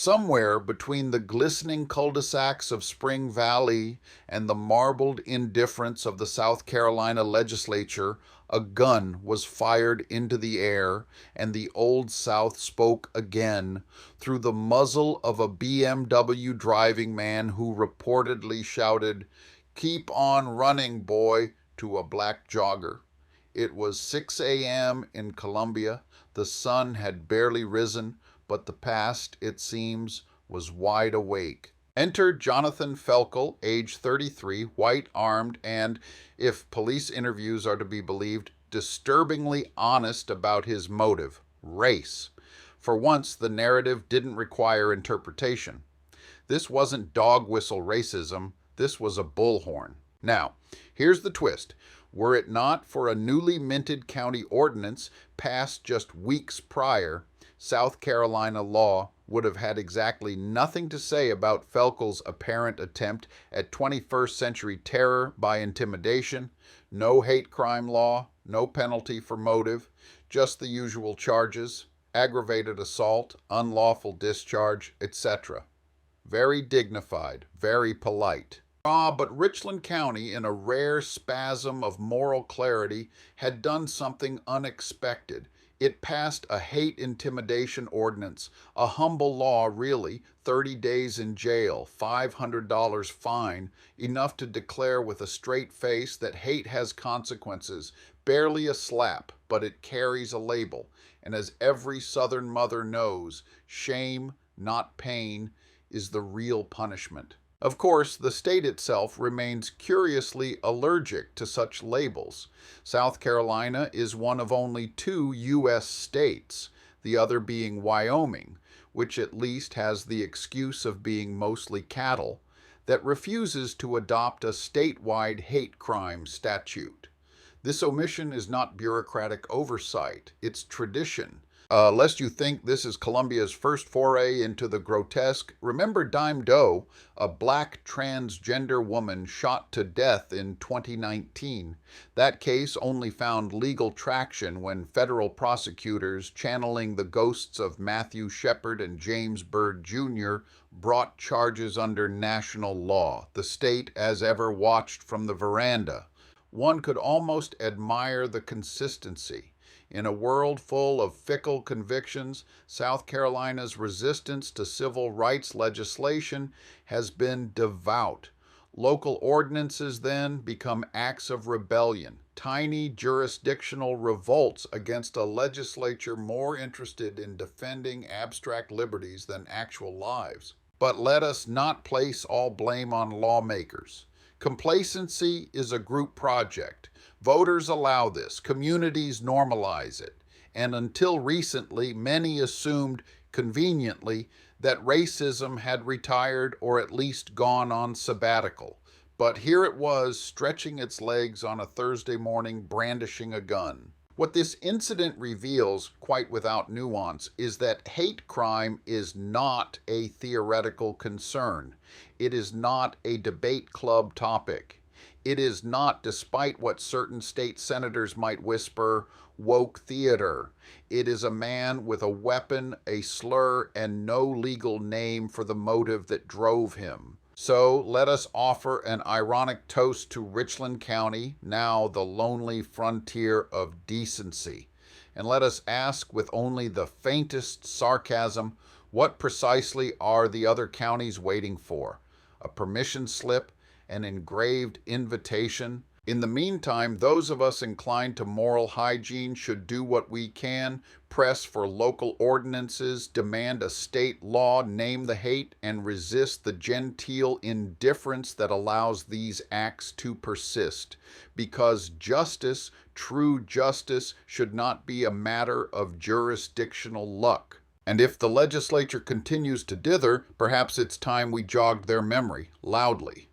Somewhere between the glistening cul-de-sacs of Spring Valley and the marbled indifference of the South Carolina legislature, a gun was fired into the air, and the Old South spoke again through the muzzle of a BMW driving man who reportedly shouted, "Keep on running, boy," to a black jogger. It was 6 a.m. in Columbia. The sun had barely risen, but the past, it seems, was wide awake. Enter Jonathan Felkel, age 33, white-armed, and, if police interviews are to be believed, disturbingly honest about his motive: race. For once, the narrative didn't require interpretation. This wasn't dog whistle racism, this was a bullhorn. Now, here's the twist. Were it not for a newly minted county ordinance passed just weeks prior, South Carolina law would have had exactly nothing to say about Felkel's apparent attempt at 21st century terror by intimidation, no hate crime law, no penalty for motive, just the usual charges: aggravated assault, unlawful discharge, etc. Very dignified, very polite. But Richland County, in a rare spasm of moral clarity, had done something unexpected. It passed a hate intimidation ordinance, a humble law really: 30 days in jail, $500 fine, enough to declare with a straight face that hate has consequences, barely a slap, but it carries a label. And as every Southern mother knows, shame, not pain, is the real punishment. Of course, the state itself remains curiously allergic to such labels. South Carolina is one of only 2 U.S. states, the other being Wyoming, which at least has the excuse of being mostly cattle, that refuses to adopt a statewide hate crime statute. This omission is not bureaucratic oversight, it's tradition. Lest you think this is Columbia's first foray into the grotesque, remember Dime Doe, a black transgender woman shot to death in 2019. That case only found legal traction when federal prosecutors, channeling the ghosts of Matthew Shepard and James Byrd Jr., brought charges under national law. The state, as ever, watched from the veranda. One could almost admire the consistency. In a world full of fickle convictions, South Carolina's resistance to civil rights legislation has been devout. Local ordinances then become acts of rebellion, tiny jurisdictional revolts against a legislature more interested in defending abstract liberties than actual lives. But let us not place all blame on lawmakers. Complacency is a group project. Voters allow this, communities normalize it, and until recently, many assumed, conveniently, that racism had retired or at least gone on sabbatical. But here it was, stretching its legs on a Thursday morning, brandishing a gun. What this incident reveals, quite without nuance, is that hate crime is not a theoretical concern. It is not a debate club topic. It is not, despite what certain state senators might whisper, woke theater. It is a man with a weapon, a slur, and no legal name for the motive that drove him. So let us offer an ironic toast to Richland County, now the lonely frontier of decency. And let us ask with only the faintest sarcasm, what precisely are the other counties waiting for? A permission slip? An engraved invitation? In the meantime, those of us inclined to moral hygiene should do what we can: press for local ordinances, demand a state law, name the hate, and resist the genteel indifference that allows these acts to persist. Because justice, true justice, should not be a matter of jurisdictional luck. And if the legislature continues to dither, perhaps it's time we jogged their memory loudly.